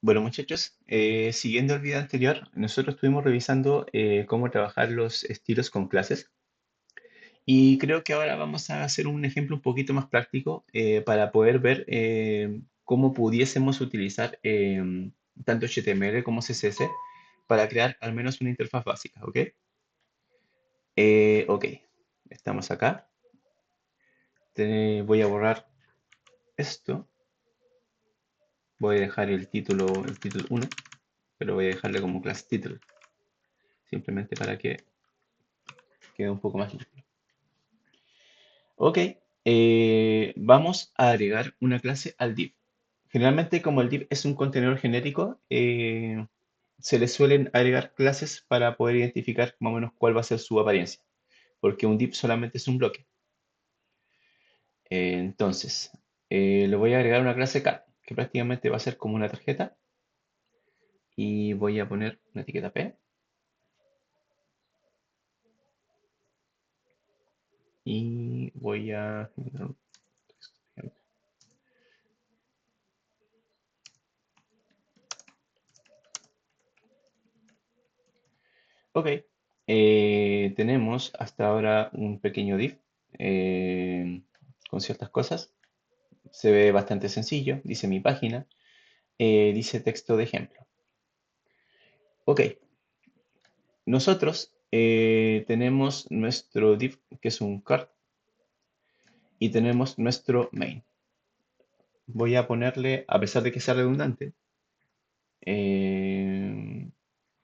Bueno, muchachos, siguiendo el video anterior, nosotros estuvimos revisando cómo trabajar los estilos con clases y creo que ahora vamos a hacer un ejemplo un poquito más práctico para poder ver cómo pudiésemos utilizar tanto HTML como CSS para crear al menos una interfaz básica, ¿ok? Ok, estamos acá. Voy a borrar esto. Voy a dejar el título 1, pero voy a dejarle como class title, simplemente para que quede un poco más limpio. Ok, vamos a agregar una clase al div. Generalmente, como el div es un contenedor genérico, se le suelen agregar clases para poder identificar más o menos cuál va a ser su apariencia, porque un div solamente es un bloque. Entonces, le voy a agregar una clase cat, que prácticamente va a ser como una tarjeta, y voy a poner una etiqueta p, y voy a... Ok, tenemos hasta ahora un pequeño div eh, con ciertas cosas. Se ve bastante sencillo, dice mi página, dice texto de ejemplo. Ok, nosotros tenemos nuestro div que es un cart y tenemos nuestro main. Voy a ponerle, a pesar de que sea redundante,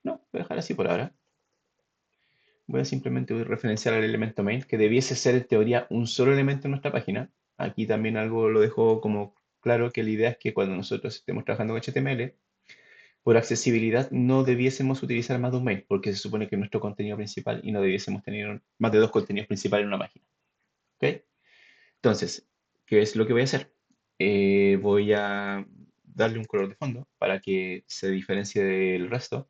no, voy a dejar así por ahora. Voy a simplemente referenciar al elemento main, que debiese ser en teoría un solo elemento en nuestra página. Aquí también algo lo dejo como claro, que la idea es que cuando nosotros estemos trabajando con HTML, por accesibilidad no debiésemos utilizar más de un main, porque se supone que es nuestro contenido principal y no debiésemos tener más de dos contenidos principales en una página. ¿Ok? Entonces, ¿qué es lo que voy a hacer? Voy a darle un color de fondo para que se diferencie del resto.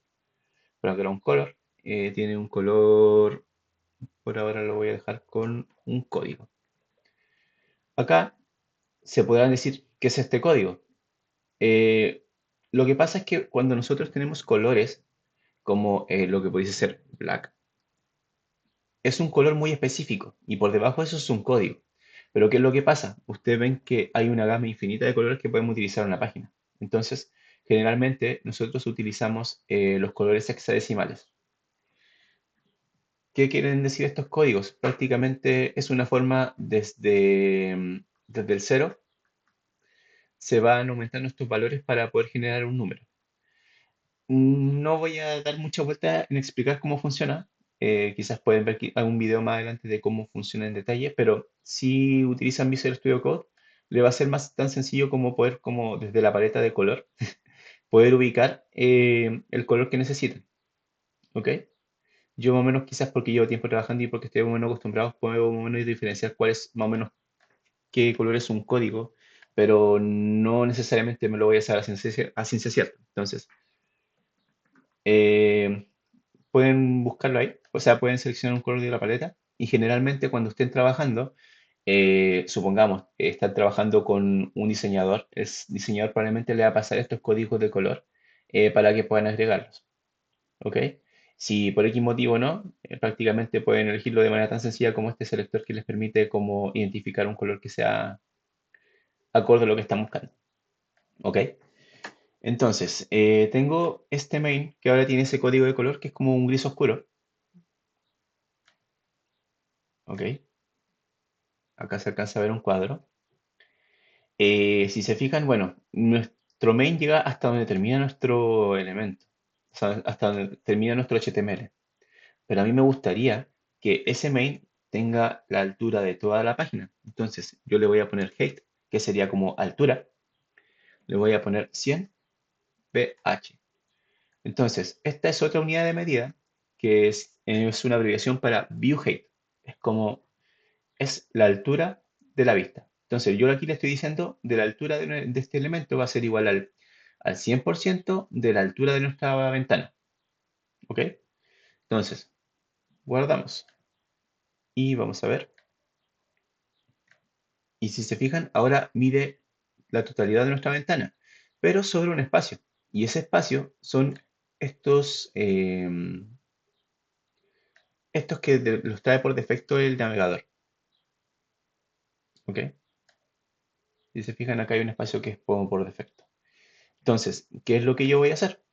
Background color. Tiene un color, por ahora lo voy a dejar con un código. Acá se podrán decir qué es este código. Eh, lo que pasa es que cuando nosotros tenemos colores, como lo que pudiese ser black, es un color muy específico y por debajo de eso es un código. Pero ¿qué es lo que pasa? Ustedes ven que hay una gama infinita de colores que podemos utilizar en una página. Entonces, generalmente nosotros utilizamos los colores hexadecimales. ¿Qué quieren decir estos códigos? Prácticamente es una forma desde el cero se van aumentando estos valores para poder generar un número. No voy a dar mucha vuelta en explicar cómo funciona. Quizás pueden ver algún video más adelante de cómo funciona en detalle, pero si utilizan Visual Studio Code, le va a ser más tan sencillo como poder, como desde la paleta de color, poder ubicar el color que necesiten. ¿Ok? Yo más o menos, quizás porque llevo tiempo trabajando y porque estoy más o menos acostumbrado, puedo más o menos diferenciar cuál es más o menos qué color es un código, pero no necesariamente me lo voy a saber a ciencia cierta. Entonces, eh, pueden buscarlo ahí, o sea, pueden seleccionar un color de la paleta y generalmente cuando estén trabajando, supongamos, están trabajando con un diseñador, el diseñador probablemente le va a pasar estos códigos de color para que puedan agregarlos, ¿ok? Si por X motivo no, prácticamente pueden elegirlo de manera tan sencilla como este selector que les permite como identificar un color que sea acorde a lo que están buscando, ¿ok? Entonces, tengo este main que ahora tiene ese código de color que es como un gris oscuro, ¿ok? Acá se alcanza a ver un cuadro. Si se fijan, bueno, nuestro main llega hasta donde termina nuestro elemento, o sea, hasta donde termina nuestro HTML. Pero a mí me gustaría que ese main tenga la altura de toda la página. Entonces, yo le voy a poner height, que sería como altura. Le voy a poner 100 ph. Entonces, esta es otra unidad de medida que es una abreviación para view height. Es como es la altura de la vista. Entonces, yo aquí le estoy diciendo de la altura de este elemento va a ser igual al 100% de la altura de nuestra ventana. ¿Ok? Entonces, guardamos y vamos a ver. Y si se fijan, ahora mide la totalidad de nuestra ventana, pero sobre un espacio. Y ese espacio son estos, estos que los trae por defecto el navegador. ¿Ok? Si se fijan, acá hay un espacio que es por defecto. Entonces, ¿qué es lo que yo voy a hacer?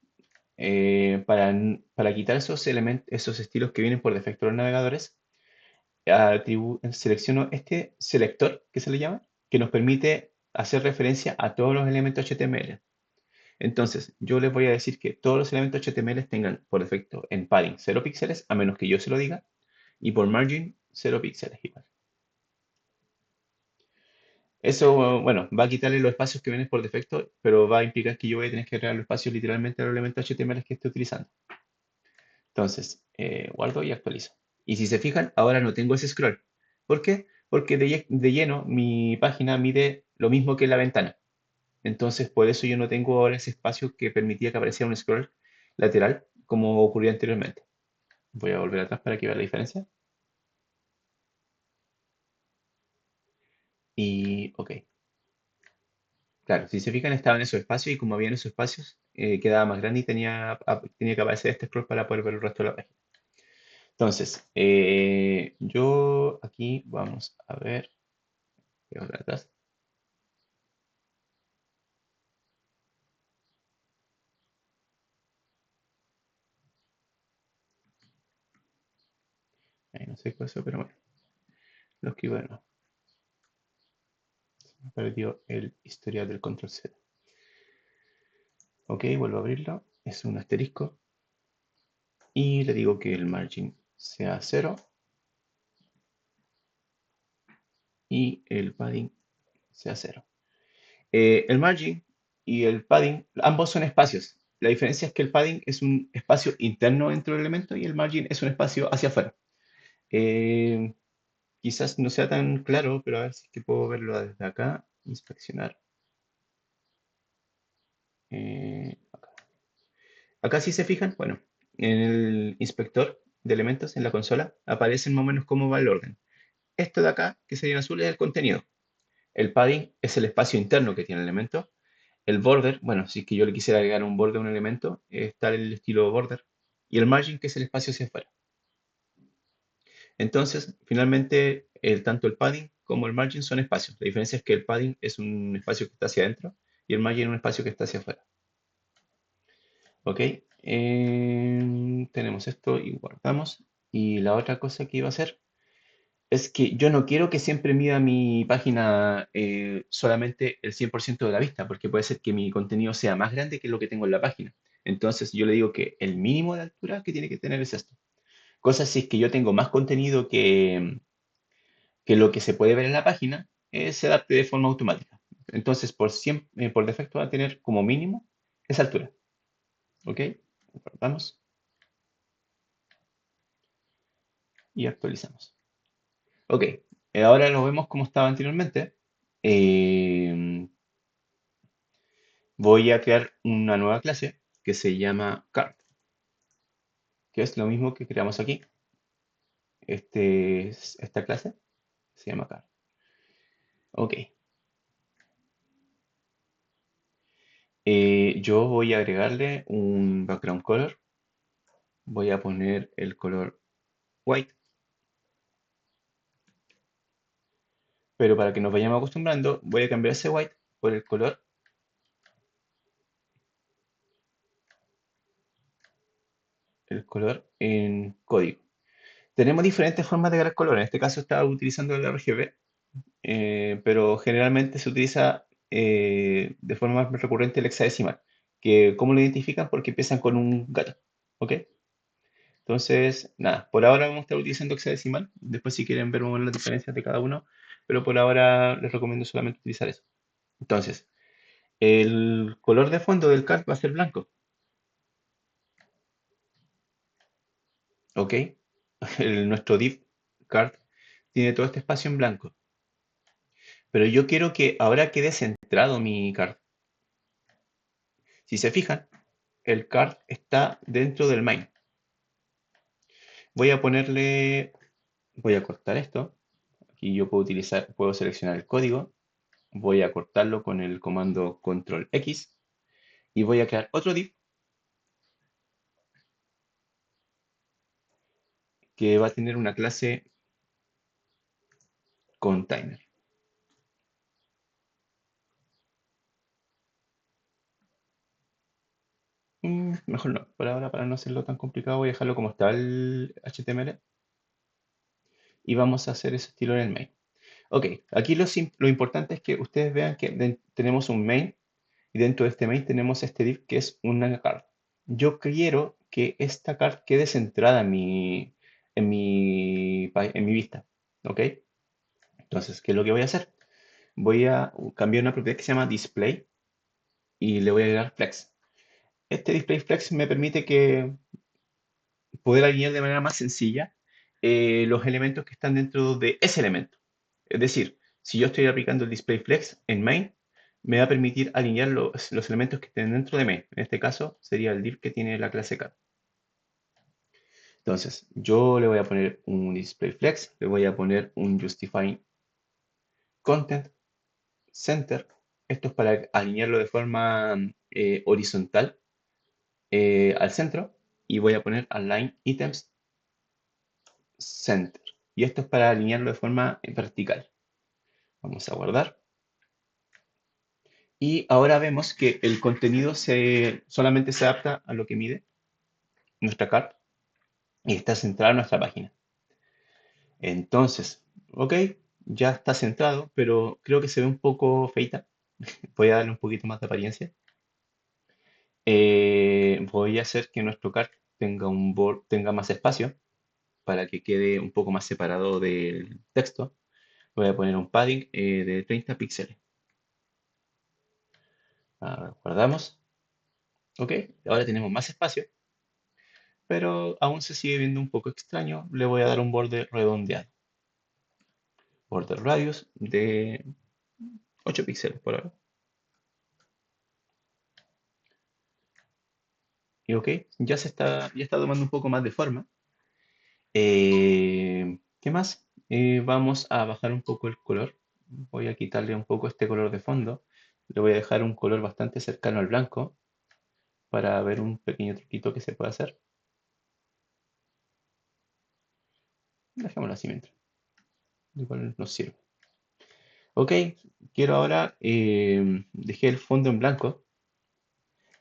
Para quitar esos elementos, esos estilos que vienen por defecto de los navegadores, selecciono este selector, que se le llama, que nos permite hacer referencia a todos los elementos HTML. Entonces, yo les voy a decir que todos los elementos HTML tengan por defecto en padding 0 píxeles, a menos que yo se lo diga, y por margin 0 píxeles igual. Eso, bueno, va a quitarle los espacios que vienen por defecto, pero va a implicar que yo voy a tener que agregar los espacios literalmente a los elementos HTML que esté utilizando. Entonces, guardo y actualizo. Y si se fijan, ahora no tengo ese scroll. ¿Por qué? Porque de lleno mi página mide lo mismo que la ventana. Entonces, por eso yo no tengo ahora ese espacio que permitía que apareciera un scroll lateral, como ocurría anteriormente. Voy a volver atrás para que vean la diferencia. Y, ok. Claro, si se fijan, estaba en esos espacios y como había en esos espacios, quedaba más grande y tenía que aparecer este scroll para poder ver el resto de la página. Entonces, yo aquí vamos a ver, voy a volver atrás. Ahí no sé qué pasó, pero bueno, lo escribo de nuevo. Se me perdió el historial del control Z. Ok, vuelvo a abrirlo. Es un asterisco. Y le digo que el margin sea 0 y el padding sea 0. El margin y el padding, ambos son espacios. La diferencia es que el padding es un espacio interno dentro del elemento y el margin es un espacio hacia afuera. Eh, Quizás no sea tan claro, pero a ver si es que puedo verlo desde acá. Inspeccionar. Acá. Acá si se fijan, bueno, en el inspector de elementos en la consola aparecen más o menos cómo va el orden. Esto de acá, que sería en azul, es el contenido. El padding es el espacio interno que tiene el elemento. El border, bueno, si es que yo le quisiera agregar un borde a un elemento, está el estilo border. Y el margin, que es el espacio hacia afuera. Entonces, finalmente, tanto el padding como el margin son espacios. La diferencia es que el padding es un espacio que está hacia adentro y el margin es un espacio que está hacia afuera. ¿Ok? Tenemos esto y guardamos. Y la otra cosa que iba a hacer es que yo no quiero que siempre mida mi página solamente el 100% de la vista, porque puede ser que mi contenido sea más grande que lo que tengo en la página. Entonces yo le digo que el mínimo de altura que tiene que tener es esto. Cosa si es que yo tengo más contenido que lo que se puede ver en la página, se adapte de forma automática. Entonces por defecto va a tener como mínimo esa altura. ¿Ok? Guardamos y actualizamos. Ok, ahora lo vemos como estaba anteriormente. Eh, Voy a crear una nueva clase que se llama card, que es lo mismo que creamos aquí. Esta clase se llama card. Ok, yo voy a agregarle un background color. Voy a poner el color white, pero para que nos vayamos acostumbrando, voy a cambiar ese white por el color en código. Tenemos diferentes formas de agregar color. En este caso estaba utilizando el RGB, pero generalmente se utiliza de forma más recurrente el hexadecimal, que ¿cómo lo identifican? Porque empiezan con un gato, ¿ok? Entonces, nada, por ahora vamos a estar utilizando hexadecimal, después si quieren ver más o menos las diferencias de cada uno, pero por ahora les recomiendo solamente utilizar eso. Entonces, el color de fondo del card va a ser blanco, ¿ok? Nuestro div card tiene todo este espacio en blanco, pero yo quiero que ahora quede centrado mi card. Si se fijan, el card está dentro del main. Voy a ponerle, voy a cortar esto. Aquí yo puedo seleccionar el código. Voy a cortarlo con el comando control X y voy a crear otro div que va a tener una clase container. Mejor no, por ahora para no hacerlo tan complicado voy a dejarlo como está el HTML y vamos a hacer ese estilo en el main. Ok, aquí lo importante es que ustedes vean que tenemos un main y dentro de este main tenemos este div que es una card. Yo quiero que esta card quede centrada en mi vista. ¿Ok? Entonces, ¿qué es lo que voy a hacer? Voy a cambiar una propiedad que se llama display y le voy a agregar flex. Este display flex me permite que poder alinear de manera más sencilla los elementos que están dentro de ese elemento. Es decir, si yo estoy aplicando el display flex en main, me va a permitir alinear los elementos que estén dentro de main. En este caso sería el div que tiene la clase card. Entonces, yo le voy a poner un display flex, le voy a poner un justify content center. Esto es para alinearlo de forma horizontal al centro. Y voy a poner align items center. Y esto es para alinearlo de forma vertical. Vamos a guardar. Y ahora vemos que el contenido solamente se adapta a lo que mide nuestra carta y está centrada en nuestra página. Entonces, ok, ya está centrado, pero creo que se ve un poco feita. Voy a darle un poquito más de apariencia. Voy a hacer que nuestro card tenga más espacio para que quede un poco más separado del texto. Voy a poner un padding de 30 píxeles. Guardamos. Ok, ahora tenemos más espacio, pero aún se sigue viendo un poco extraño. Le voy a dar un borde redondeado. Border radius de 8 píxeles por ahora. Y ok, ya está tomando un poco más de forma. ¿Qué más? Vamos a bajar un poco el color. Voy a quitarle un poco este color de fondo. Le voy a dejar un color bastante cercano al blanco para ver un pequeño truquito que se puede hacer. Dejémoslo así mientras. Igual nos sirve. Ok, quiero ahora, dejé el fondo en blanco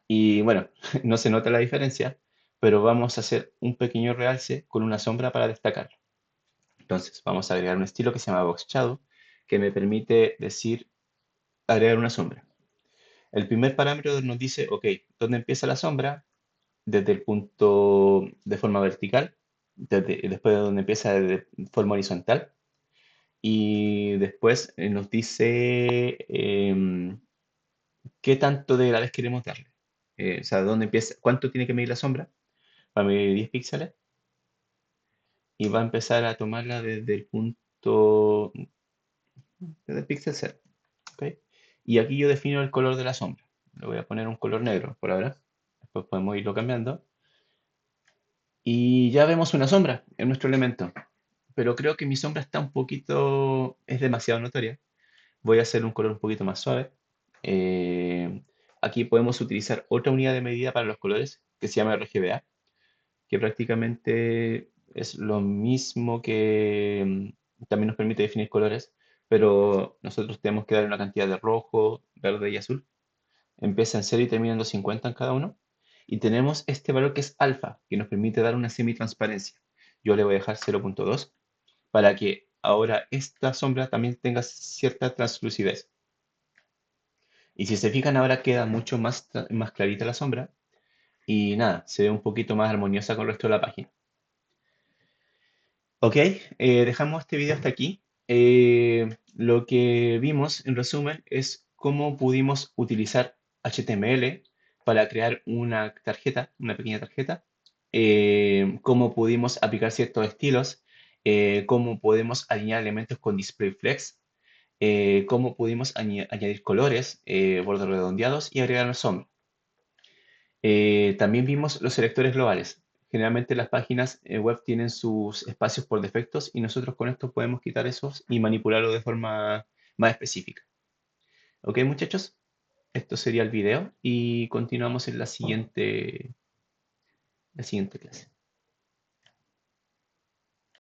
y bueno, no se nota la diferencia, pero vamos a hacer un pequeño realce con una sombra para destacarlo. Entonces, vamos a agregar un estilo que se llama Box Shadow, que me permite agregar una sombra. El primer parámetro nos dice, ok, ¿dónde empieza la sombra? Desde el punto de forma vertical, después de donde empieza de forma horizontal, y después nos dice qué tanto de graves queremos darle. O sea, dónde empieza, cuánto tiene que medir la sombra. Va a medir 10 píxeles y va a empezar a tomarla desde el píxel 0. ¿Ok? Y aquí yo defino el color de la sombra. Le voy a poner un color negro por ahora. Después podemos irlo cambiando. Y ya vemos una sombra en nuestro elemento. Pero creo que mi sombra es demasiado notoria. Voy a hacer un color un poquito más suave. Eh, Aquí podemos utilizar otra unidad de medida para los colores que se llama RGBA, que prácticamente es lo mismo que también nos permite definir colores, pero nosotros tenemos que dar una cantidad de rojo, verde y azul. Empieza en 0 y termina en 250 en cada uno. Y tenemos este valor que es alfa, que nos permite dar una semitransparencia. Yo le voy a dejar 0.2 para que ahora esta sombra también tenga cierta translucidez. Y si se fijan, ahora queda mucho más clarita la sombra y nada, se ve un poquito más armoniosa con el resto de la página. Ok, dejamos este video hasta aquí. Lo que vimos en resumen es cómo pudimos utilizar HTML para crear una tarjeta, una pequeña tarjeta, cómo pudimos aplicar ciertos estilos, cómo podemos alinear elementos con display flex, cómo pudimos añadir colores, bordes redondeados y agregar una sombra. También vimos los selectores globales. Generalmente las páginas web tienen sus espacios por defectos y nosotros con esto podemos quitar esos y manipularlo de forma más específica. ¿Ok, muchachos? Esto sería el video y continuamos en la siguiente clase.